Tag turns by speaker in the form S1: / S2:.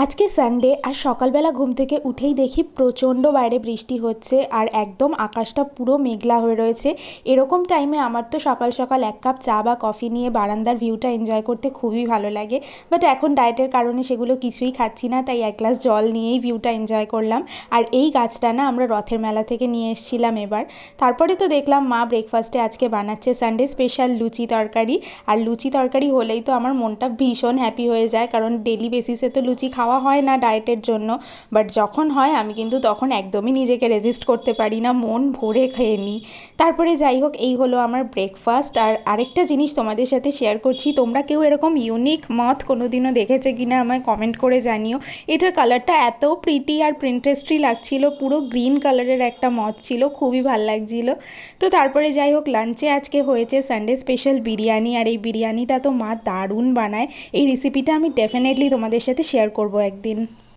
S1: আজকে সানডে আর সকালবেলা ঘুম থেকে উঠেই দেখি প্রচণ্ড বাইরে বৃষ্টি হচ্ছে আর একদম আকাশটা পুরো মেঘলা হয়ে রয়েছে। এরকম টাইমে আমার তো সকাল সকাল এক কাপ চা বা কফি নিয়ে বারান্দার ভিউটা এনজয় করতে খুবই ভালো লাগে। বাট এখন ডায়েটের কারণে সেগুলো কিছুই খাচ্ছি না, তাই এক গ্লাস জল নিয়েই ভিউটা এনজয় করলাম। আর এই গাছটা না আমরা রথের মেলা থেকে নিয়ে এসেছিলাম এবার। তারপরে তো দেখলাম মা ব্রেকফাস্টে আজকে বানাচ্ছে সানডে স্পেশাল লুচি তরকারি। আর লুচি তরকারি হলেই তো আমার মনটা ভীষণ হ্যাপি হয়ে যায়, কারণ ডেলি বেসিসে তো লুচি খাওয়া হয় না ডায়েটের জন্য। বাট যখন হয় আমি কিন্তু তখন একদমই নিজেকে রেজিস্ট করতে পারি না, মন ভরে খেয়ে নিই। তারপরে যাই হোক, এই হলো আমার ব্রেকফাস্ট। আর আরেকটা জিনিস তোমাদের সাথে শেয়ার করছি, তোমরা কেউ এরকম ইউনিক মথ কোনোদিনও দেখেছে কিনা আমায় কমেন্ট করে জানিও। এটার কালারটা এত প্রিটি আর প্রিন্টেস্ট্রি লাগছিল, পুরো গ্রিন কালারের একটা মথ ছিল, খুবই ভাল লাগছিল। তো তারপরে যাই হোক, লাঞ্চে আজকে হয়েছে সানডে স্পেশাল বিরিয়ানি। আর এই বিরিয়ানিটা তো মা দারুণ বানায়। এই রেসিপিটা আমি ডেফিনেটলি তোমাদের সাথে শেয়ার করব একদিন।